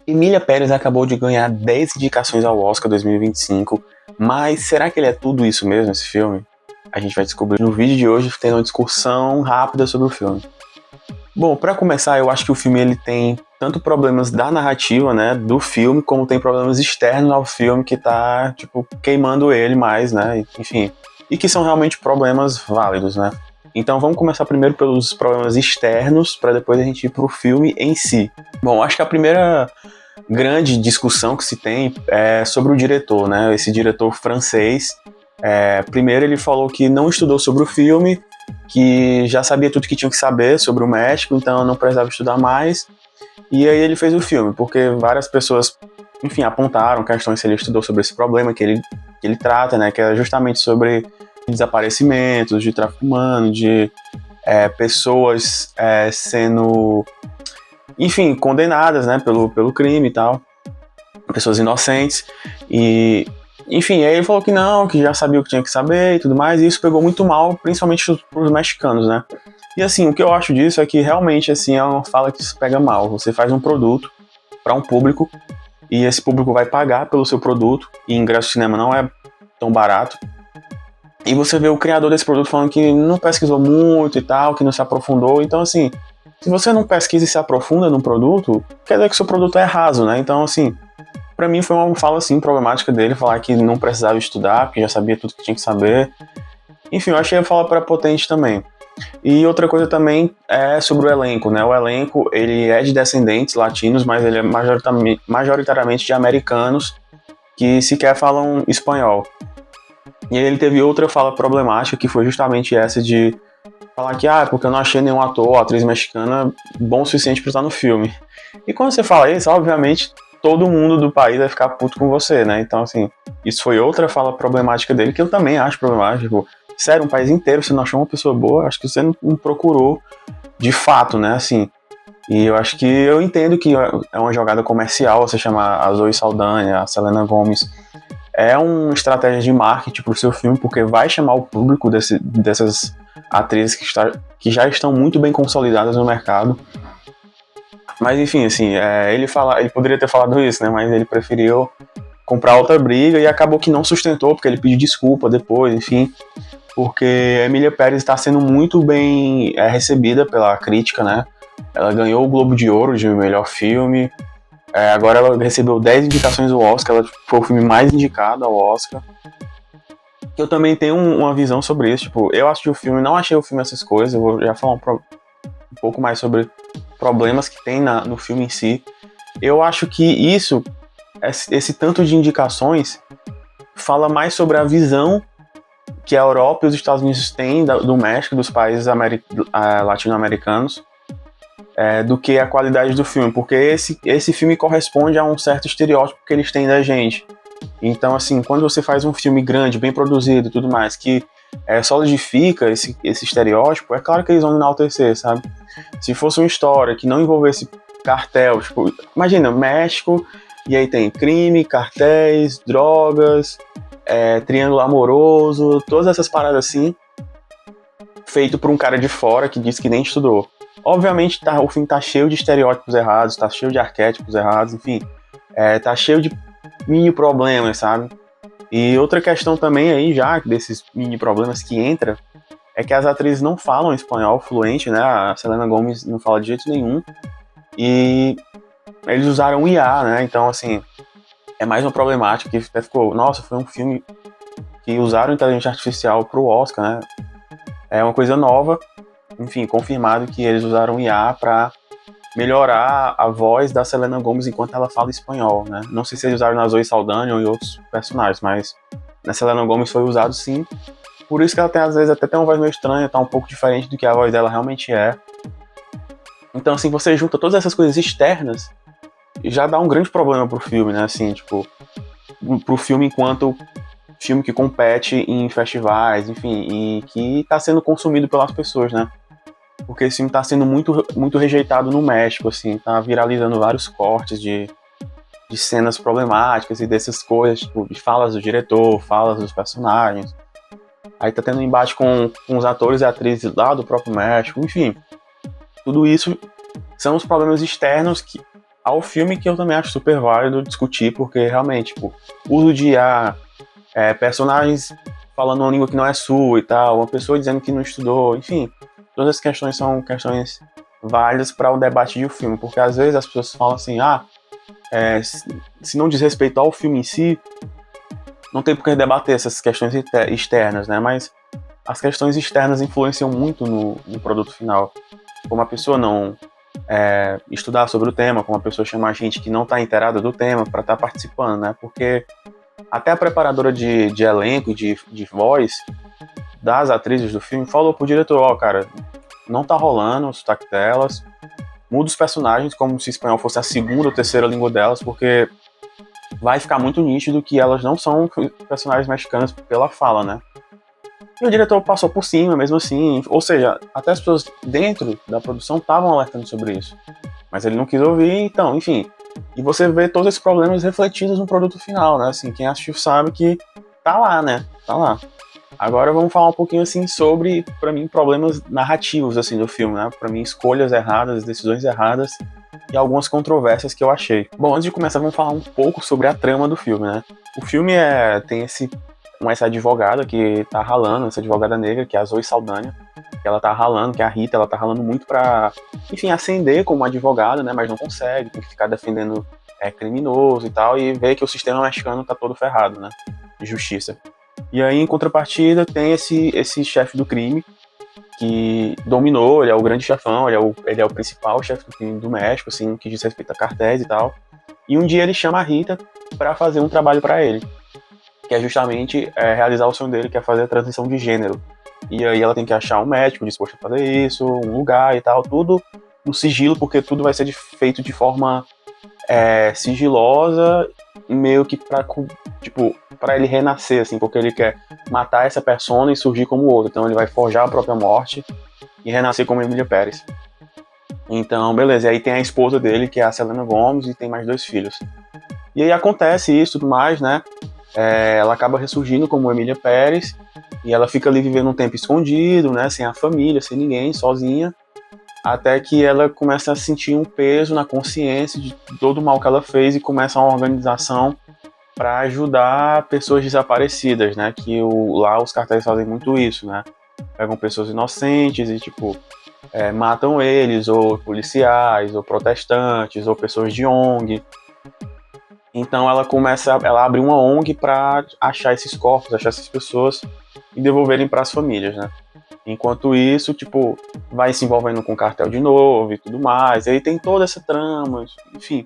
Emília Pérez acabou de ganhar 10 indicações ao Oscar 2025, mas será que ele é tudo isso mesmo, esse filme? A gente vai descobrir no vídeo de hoje, tendo uma discussão rápida sobre o filme. Bom, para começar, eu acho que o filme ele tem tanto problemas da narrativa, né, do filme, como tem problemas externos ao filme que tá, queimando ele mais, né, enfim. E que são realmente problemas válidos, né. Então vamos começar primeiro pelos problemas externos, para depois a gente ir pro filme em si. Bom, acho que a primeira grande discussão que se tem é sobre o diretor, né, esse diretor francês. Primeiro ele falou que não estudou sobre o filme, que já sabia tudo que tinha que saber sobre o México, então não precisava estudar mais. E aí ele fez o filme, porque várias pessoas, enfim, apontaram questões se ele estudou sobre esse problema que ele trata, né, que é justamente sobre desaparecimentos, de tráfico humano, de pessoas sendo, enfim, condenadas, né, pelo crime e tal, pessoas inocentes. E enfim, aí ele falou que não, que já sabia o que tinha que saber e tudo mais, e isso pegou muito mal, principalmente pros mexicanos, né? E assim, o que eu acho disso é que realmente, assim, é uma fala que se pega mal. Você faz um produto para um público, e esse público vai pagar pelo seu produto, e ingresso de cinema não é tão barato. E você vê o criador desse produto falando que não pesquisou muito e tal, que não se aprofundou. Então, assim, se você não pesquisa e se aprofunda num produto, quer dizer que o seu produto é raso, né? Então, assim, pra mim foi uma fala assim problemática dele, falar que não precisava estudar, porque já sabia tudo que tinha que saber. Enfim, eu achei a fala prepotente também. E outra coisa também é sobre o elenco, né? O elenco, ele é de descendentes latinos, mas ele é majoritariamente de americanos que sequer falam espanhol. E aí ele teve outra fala problemática, que foi justamente essa de falar que, porque eu não achei nenhum ator ou atriz mexicana bom o suficiente pra estar no filme. E quando você fala isso, obviamente, todo mundo do país vai ficar puto com você, né? Então, assim, isso foi outra fala problemática dele, que eu também acho problemática. Tipo, sério, um país inteiro, você não achou uma pessoa boa, acho que você não procurou de fato, né? Assim, e eu acho que eu entendo que é uma jogada comercial você chamar a Zoe Saldanha, a Selena Gomez. É uma estratégia de marketing pro seu filme, porque vai chamar o público dessas atrizes que já estão muito bem consolidadas no mercado. Mas enfim, assim, ele poderia ter falado isso, né? Mas ele preferiu comprar outra briga e acabou que não sustentou, porque ele pediu desculpa depois, enfim. Porque a Emília Pérez está sendo muito bem recebida pela crítica, né? Ela ganhou o Globo de Ouro de melhor filme. Agora ela recebeu 10 indicações ao Oscar, ela foi o filme mais indicado ao Oscar. Eu também tenho uma visão sobre isso, tipo, eu assisti o filme, não achei o filme essas coisas, eu vou já falar um pouco mais sobre problemas que tem no filme em si. Eu acho que esse tanto de indicações, fala mais sobre a visão que a Europa e os Estados Unidos têm do México, dos países latino-americanos, do que a qualidade do filme, porque esse filme corresponde a um certo estereótipo que eles têm da gente. Então, assim, quando você faz um filme grande, bem produzido e tudo mais, que solidifica esse estereótipo, é claro que eles vão enaltecer, sabe? Se fosse uma história que não envolvesse cartel, tipo, imagina, México, e aí tem crime, cartéis, drogas, triângulo amoroso, todas essas paradas assim, feito por um cara de fora que disse que nem estudou. Obviamente o filme tá cheio de estereótipos errados, tá cheio de arquétipos errados, enfim, tá cheio de mini problemas, sabe? E outra questão também aí, já desses mini problemas que entra, é que as atrizes não falam espanhol fluente, né? A Selena Gomez não fala de jeito nenhum. E eles usaram IA, né? Então, assim, é mais uma problemática que até ficou... Nossa, foi um filme que usaram inteligência artificial pro Oscar, né? É uma coisa nova. Enfim, confirmado que eles usaram IA pra melhorar a voz da Selena Gomez enquanto ela fala espanhol, né? Não sei se eles usaram na Zoe Saldanha ou em outros personagens, mas na Selena Gomez foi usado sim. Por isso que ela tem, às vezes, até tem uma voz meio estranha, tá um pouco diferente do que a voz dela realmente é. Então, assim, você junta todas essas coisas externas e já dá um grande problema pro filme, né? Assim, tipo, pro filme enquanto filme que compete em festivais, enfim, e que tá sendo consumido pelas pessoas, né? Porque esse filme tá sendo muito, muito rejeitado no México, assim, tá viralizando vários cortes de cenas problemáticas e dessas coisas, tipo, de falas do diretor, falas dos personagens. Aí tá tendo um embate com os atores e atrizes lá do próprio México, enfim. Tudo isso são os problemas externos que ao filme, que eu também acho super válido discutir, porque realmente, tipo, uso de IA, personagens falando uma língua que não é sua e tal, uma pessoa dizendo que não estudou, enfim, todas as questões são questões válidas para o debate de um filme, porque às vezes as pessoas falam assim, se não diz respeito ao filme em si, não tem por que debater essas questões externas, né? Mas as questões externas influenciam muito no produto final. Como a pessoa não estudar sobre o tema, como a pessoa chamar gente que não está inteirada do tema para estar participando, né? Porque até a preparadora de elenco e de voz das atrizes do filme falou pro diretor, cara, não tá rolando o sotaque delas, muda os personagens como se espanhol fosse a segunda ou terceira língua delas, porque vai ficar muito nítido que elas não são personagens mexicanos pela fala, né? E o diretor passou por cima, mesmo assim, ou seja, até as pessoas dentro da produção estavam alertando sobre isso, mas ele não quis ouvir, então, enfim. E você vê todos esses problemas refletidos no produto final, né? Assim, quem assistiu sabe que tá lá, né? Tá lá. Agora vamos falar um pouquinho assim sobre, para mim, problemas narrativos assim do filme, né? Para mim, escolhas erradas, decisões erradas e algumas controvérsias que eu achei. Bom, antes de começar, vamos falar um pouco sobre a trama do filme, né? O filme tem essa advogada que tá ralando, essa advogada negra, que é a Zoe Saldana, que ela tá ralando, que é a Rita, ela tá ralando muito pra, enfim, ascender como advogada, né? Mas não consegue, tem que ficar defendendo criminoso e tal, e vê que o sistema mexicano tá todo ferrado, né? De justiça. E aí, em contrapartida, tem esse chefe do crime que dominou, ele é o grande chefão, ele é o principal chefe do crime do México, assim, que diz respeito a cartéis e tal. E um dia ele chama a Rita para fazer um trabalho para ele, que é justamente realizar o sonho dele, que é fazer a transição de gênero. E aí ela tem que achar um médico disposto a fazer isso, um lugar e tal, tudo no sigilo, porque tudo vai ser feito de forma sigilosa, meio que pra ele renascer, assim, porque ele quer matar essa persona e surgir como outro. Então ele vai forjar a própria morte e renascer como Emília Pérez. Então, beleza. E aí tem a esposa dele, que é a Selena Gomez, e tem mais 2 filhos. E aí acontece isso e tudo mais, né? Ela acaba ressurgindo como Emília Pérez, e ela fica ali vivendo um tempo escondido, né? Sem a família, sem ninguém, sozinha. Até que ela começa a sentir um peso na consciência de todo o mal que ela fez e começa uma organização para ajudar pessoas desaparecidas, né? Que lá os cartéis fazem muito isso, né? Pegam pessoas inocentes e, matam eles, ou policiais, ou protestantes, ou pessoas de ONG. Então ela abre uma ONG para achar esses corpos, achar essas pessoas e devolverem para as famílias, né? Enquanto isso, vai se envolvendo com o cartel de novo e tudo mais. E aí tem toda essa trama, enfim.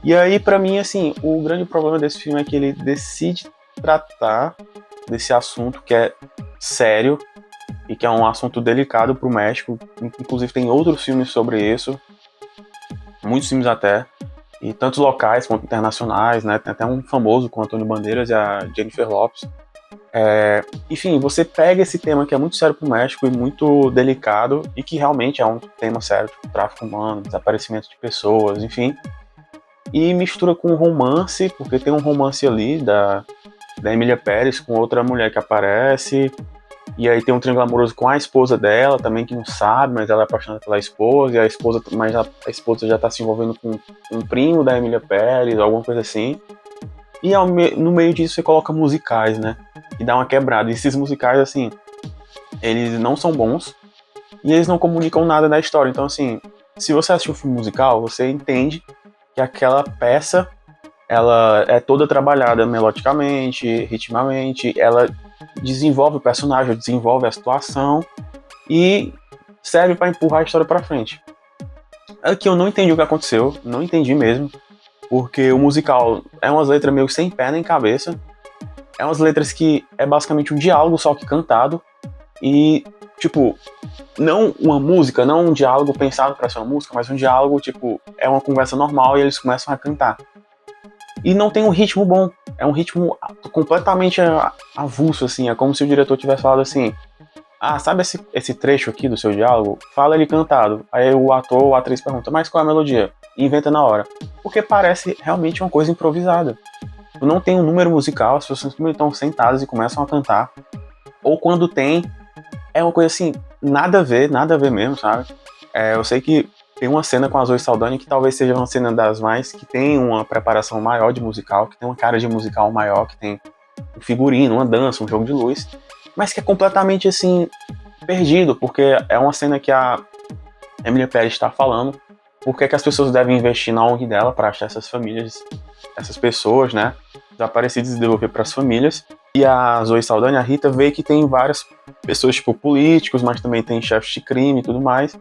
E aí, pra mim, assim, o grande problema desse filme é que ele decide tratar desse assunto que é sério e que é um assunto delicado pro México. Inclusive tem outros filmes sobre isso, muitos filmes até, e tantos locais quanto internacionais, né? Tem até um famoso com Antônio Bandeiras e a Jennifer Lopez. Enfim, você pega esse tema que é muito sério pro México e muito delicado, e que realmente é um tema sério, tipo tráfico humano, desaparecimento de pessoas, enfim, e mistura com romance, porque tem um romance ali da Emília Pérez com outra mulher que aparece, e aí tem um triângulo amoroso com a esposa dela também, que não sabe, mas ela é apaixonada pela esposa, e a esposa já tá se envolvendo com um primo da Emília Pérez, alguma coisa assim. E no meio disso você coloca musicais, né? E dá uma quebrada. E esses musicais, assim, eles não são bons e eles não comunicam nada da história. Então, assim, se você assistir um filme musical, você entende que aquela peça, ela é toda trabalhada melodicamente, ritmamente, ela desenvolve o personagem, desenvolve a situação e serve para empurrar a história para frente. Aqui eu não entendi o que aconteceu, não entendi mesmo, porque o musical é umas letras meio sem pé nem cabeça, é umas letras que é basicamente um diálogo só que cantado, e, não uma música, não um diálogo pensado para ser uma música, mas um diálogo, é uma conversa normal e eles começam a cantar. E não tem um ritmo bom, é um ritmo completamente avulso, assim, é como se o diretor tivesse falado assim, sabe esse trecho aqui do seu diálogo? Fala ele cantado. Aí o ator ou a atriz pergunta, mas qual é a melodia? E inventa na hora. Porque parece realmente uma coisa improvisada. Não tem um número musical, as pessoas simplesmente estão sentadas e começam a cantar. Ou quando tem, é uma coisa assim, nada a ver mesmo, sabe? Eu sei que tem uma cena com a Zoe Saldana que talvez seja uma cena das mais, que tem uma preparação maior de musical, que tem uma cara de musical maior, que tem um figurino, uma dança, um jogo de luz, mas que é completamente, assim, perdido, porque é uma cena que a Emília Pérez está falando por que as pessoas devem investir na ONG dela para achar essas famílias, essas pessoas, né, desaparecidas e devolver para as famílias. E a Zoe Saldana, a Rita, vê que tem várias pessoas, tipo, políticos, mas também tem chefes de crime e tudo mais,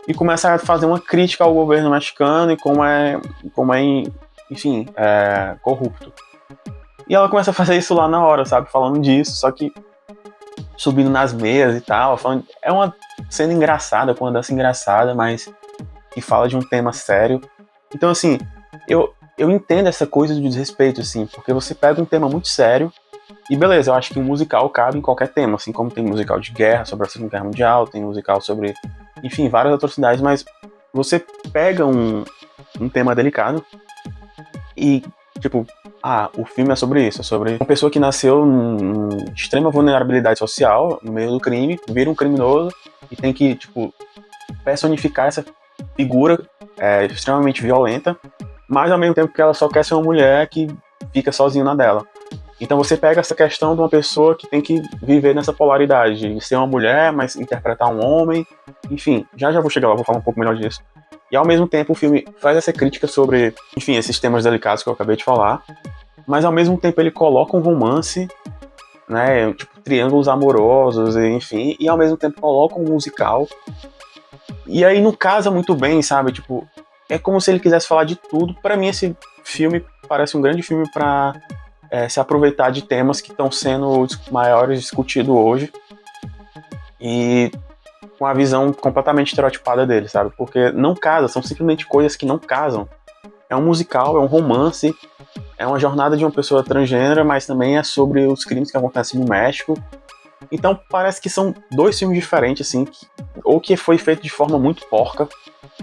e começa a fazer uma crítica ao governo mexicano e como é enfim, corrupto. E ela começa a fazer isso lá na hora, sabe, falando disso, só que subindo nas meias e tal, falando... É uma cena engraçada, com uma dança engraçada, mas que fala de um tema sério. Então, assim, eu entendo essa coisa do desrespeito, assim, porque você pega um tema muito sério e beleza, eu acho que um musical cabe em qualquer tema, assim como tem musical de guerra, sobre a Segunda Guerra Mundial, tem musical sobre, enfim, várias atrocidades, mas você pega um tema delicado e, tipo, o filme é sobre isso, é sobre uma pessoa que nasceu em extrema vulnerabilidade social, no meio do crime, vira um criminoso e tem que, tipo, personificar essa figura extremamente violenta, mas ao mesmo tempo que ela só quer ser uma mulher que fica sozinha na dela. Então você pega essa questão de uma pessoa que tem que viver nessa polaridade, de ser uma mulher, mas interpretar um homem, enfim, já vou chegar lá, vou falar um pouco melhor disso. E ao mesmo tempo o filme faz essa crítica sobre, enfim, esses temas delicados que eu acabei de falar, mas ao mesmo tempo ele coloca um romance, né, tipo triângulos amorosos, enfim, e ao mesmo tempo coloca um musical. E aí não casa muito bem, sabe? Tipo, é como se ele quisesse falar de tudo. Pra mim esse filme parece um grande filme pra se aproveitar de temas que estão sendo maiores discutidos hoje e com a visão completamente estereotipada dele, sabe? Porque não casa, são simplesmente coisas que não casam. É um musical, é um romance, é uma jornada de uma pessoa transgênera, mas também é sobre os crimes que acontecem no México. Então parece que são dois filmes diferentes, assim, ou que foi feito de forma muito porca.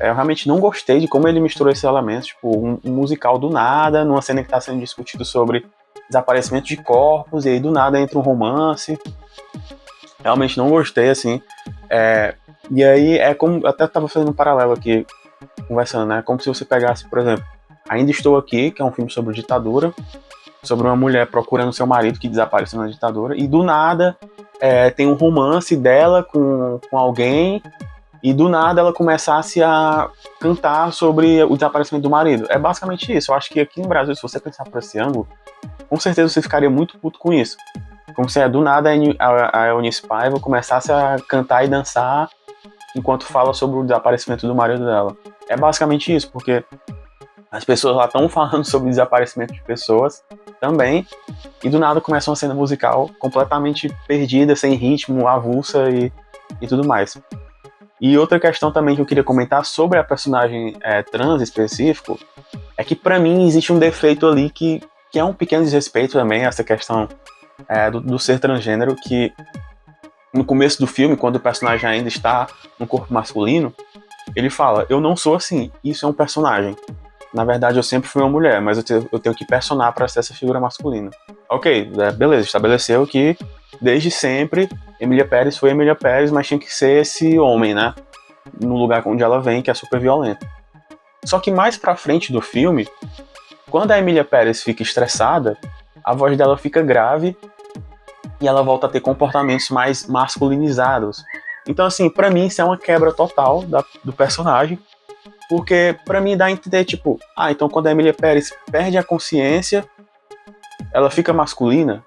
Eu realmente não gostei de como ele misturou esses elementos, tipo, um musical do nada, numa cena que está sendo discutido sobre desaparecimento de corpos, e aí do nada entra um romance. Realmente não gostei, assim. E aí é como, até estava fazendo um paralelo aqui, conversando, né? Como se você pegasse, por exemplo, Ainda Estou Aqui, que é um filme sobre ditadura, sobre uma mulher procurando seu marido que desapareceu na ditadura, e do nada tem um romance dela com alguém, e do nada ela começasse a cantar sobre o desaparecimento do marido. É basicamente isso. Eu acho que aqui no Brasil, se você pensar por esse ângulo, com certeza você ficaria muito puto com isso. Como se do nada a Eunice Paiva começasse a cantar e dançar enquanto fala sobre o desaparecimento do marido dela. É basicamente isso, porque as pessoas lá estão falando sobre o desaparecimento de pessoas também, e do nada começa uma cena musical completamente perdida, sem ritmo, avulsa e tudo mais. E outra questão também que eu queria comentar sobre a personagem trans específico é que pra mim existe um defeito ali que é um pequeno desrespeito também, essa questão do ser transgênero, que no começo do filme, quando o personagem ainda está no corpo masculino, ele fala, eu não sou assim, isso é um personagem. Na verdade, eu sempre fui uma mulher, mas eu tenho que personar para ser essa figura masculina. Ok, beleza, estabeleceu que desde sempre Emília Pérez foi Emília Pérez, mas tinha que ser esse homem, né? No lugar onde ela vem, que é super violento. Só que mais pra frente do filme, quando a Emília Pérez fica estressada, a voz dela fica grave e ela volta a ter comportamentos mais masculinizados. Então, assim, pra mim isso é uma quebra total do personagem, porque pra mim dá a entender, tipo, então quando a Emília Pérez perde a consciência, ela fica masculina.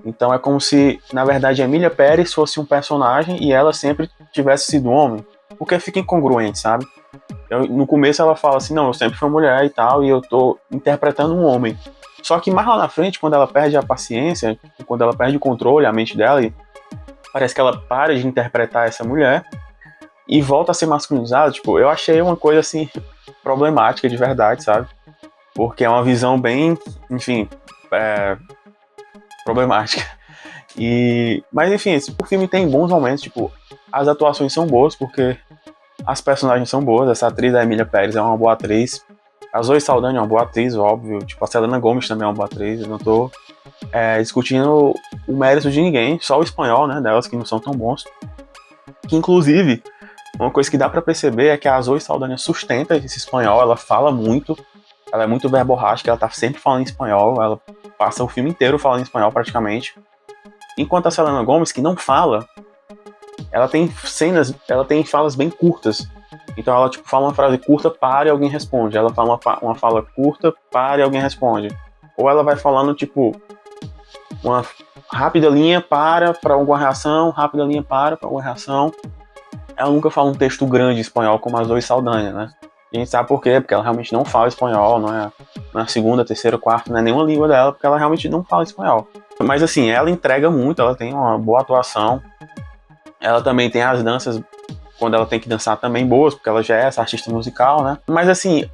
Então é como se, na verdade, a Emília Pérez fosse um personagem e ela sempre tivesse sido homem. Porque fica incongruente, sabe? No começo ela fala assim, não, eu sempre fui mulher e tal, e eu tô interpretando um homem. Só que mais lá na frente, quando ela perde a paciência, quando ela perde o controle, a mente dela, e parece que ela para de interpretar essa mulher e volta a ser masculinizada, tipo, eu achei uma coisa assim, problemática de verdade, sabe? Porque é uma visão bem, enfim, problemática. Mas enfim, o filme tem bons momentos, tipo, as atuações são boas, porque as personagens são boas, essa atriz, a Emília Pérez, é uma boa atriz, a Zoe Saldana é uma boa atriz, óbvio, tipo, a Selena Gomez também é uma boa atriz, eu não tô discutindo o mérito de ninguém, só o espanhol, né, delas que não são tão bons, que inclusive Uma coisa que dá pra perceber é que a Zoe Saldanha sustenta esse espanhol, ela fala muito, ela é muito verborrágica, ela tá sempre falando em espanhol, ela passa o filme inteiro falando em espanhol praticamente. Enquanto a Selena Gomez, que não fala, ela tem cenas, ela tem falas bem curtas. Então ela tipo fala uma frase curta, para e alguém responde. Ela fala uma fala curta, para e alguém responde. Ou ela vai falando tipo uma rápida linha para alguma reação, rápida linha para alguma reação. Ela nunca fala um texto grande em espanhol como a Zoe Saldanha, né? E a gente sabe por quê, porque ela realmente não fala espanhol, não é a segunda, terceira, quarta, não é nenhuma língua dela, porque ela realmente não fala espanhol. Mas assim, ela entrega muito, ela tem uma boa atuação. Ela também tem as danças, quando ela tem que dançar, também boas, porque ela já é essa artista musical, né? Mas assim,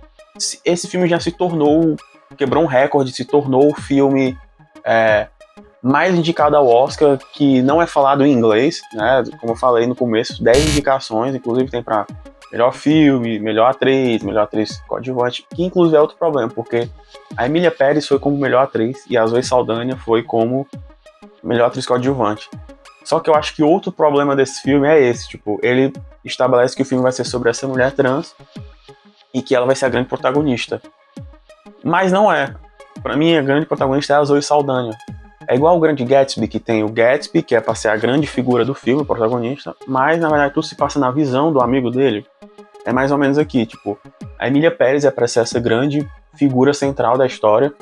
esse filme já se tornou, quebrou um recorde, se tornou o filme mais indicado ao Oscar, que não é falado em inglês, né? Como eu falei no começo, 10 indicações, inclusive tem para melhor filme, melhor atriz coadjuvante, que inclusive é outro problema, porque a Emília Pérez foi como melhor atriz e a Zoe Saldanha foi como melhor atriz coadjuvante. Só que eu acho que outro problema desse filme é esse, tipo, ele estabelece que o filme vai ser sobre essa mulher trans e que ela vai ser a grande protagonista. Mas não é. Pra mim, a grande protagonista é a Zoe Saldanha. É igual o Grande Gatsby, que tem o Gatsby, que é pra ser a grande figura do filme, o protagonista, mas na verdade tudo se passa na visão do amigo dele. É mais ou menos aqui, tipo, a Emília Pérez é pra ser essa grande figura central da história,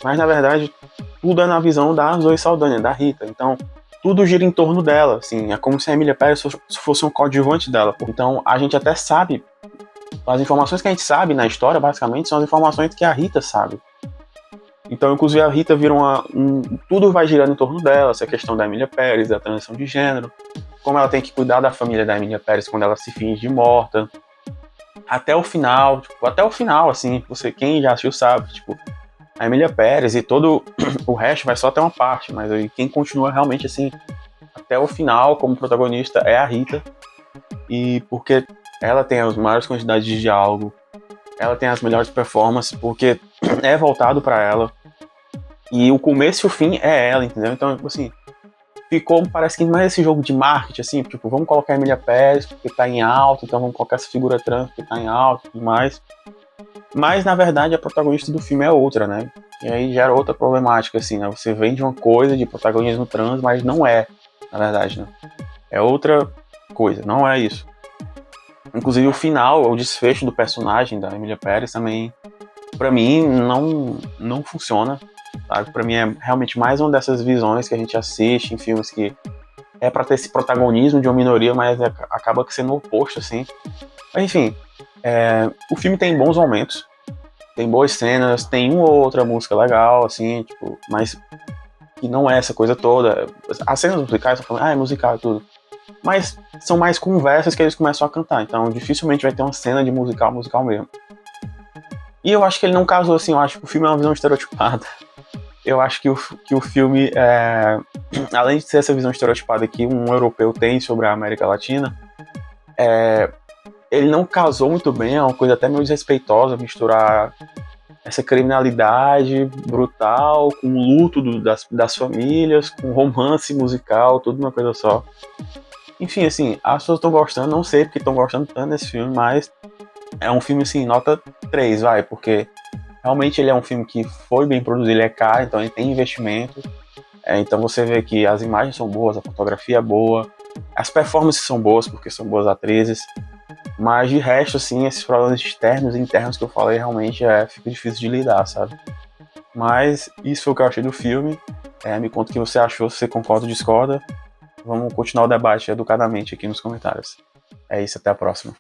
mas na verdade tudo é na visão da Zoe Saldanha, da Rita. Então, tudo gira em torno dela, assim, é como se a Emília Pérez fosse um coadjuvante dela. Então, a gente até sabe, as informações que a gente sabe na história, basicamente, são as informações que a Rita sabe. Então, inclusive, a Rita vira tudo vai girando em torno dela, essa questão da Emília Pérez, da transição de gênero, como ela tem que cuidar da família da Emília Pérez quando ela se finge de morta. Até o final, assim, quem já assistiu sabe, tipo, a Emília Pérez e todo o resto vai só até uma parte, mas aí quem continua realmente, assim, até o final como protagonista é a Rita, e porque ela tem as maiores quantidades de diálogo, ela tem as melhores performances, porque é voltado para ela, e o começo e o fim é ela, entendeu? Então, tipo assim, parece que mais esse jogo de marketing, assim, tipo, vamos colocar a Emília Pérez porque tá em alta, então vamos colocar essa figura trans porque tá em alta e tudo mais. Mas, na verdade, a protagonista do filme é outra, né? E aí gera outra problemática, assim, né? Você vende uma coisa de protagonismo trans, mas não é, na verdade, né? É outra coisa, não é isso. Inclusive, o final, o desfecho do personagem da Emília Pérez também, pra mim, não funciona, sabe? Pra mim é realmente mais uma dessas visões que a gente assiste em filmes que é pra ter esse protagonismo de uma minoria, mas acaba sendo o oposto, assim. Mas, enfim, o filme tem bons momentos, tem boas cenas, tem uma ou outra música legal, assim, tipo, mas que não é essa coisa toda. As cenas musicais estão falando, é musical e tudo. Mas são mais conversas que eles começam a cantar, então dificilmente vai ter uma cena de musical mesmo. E eu acho que ele não casou, assim, eu acho que o filme é uma visão estereotipada. Eu acho que o filme, além de ser essa visão estereotipada que um europeu tem sobre a América Latina, ele não casou muito bem, é uma coisa até meio desrespeitosa misturar essa criminalidade brutal com o luto das famílias, com romance musical, tudo uma coisa só. Enfim, assim, as pessoas estão gostando, não sei porque estão gostando tanto desse filme, mas é um filme, assim, nota 3, vai, porque realmente ele é um filme que foi bem produzido, ele é caro, então ele tem investimento. Então você vê que as imagens são boas, a fotografia é boa, as performances são boas, porque são boas atrizes. Mas de resto, assim, esses problemas externos e internos que eu falei, realmente fica difícil de lidar, sabe? Mas isso foi o que eu achei do filme. Me conta o que você achou, se você concorda ou discorda. Vamos continuar o debate educadamente aqui nos comentários. É isso, até a próxima.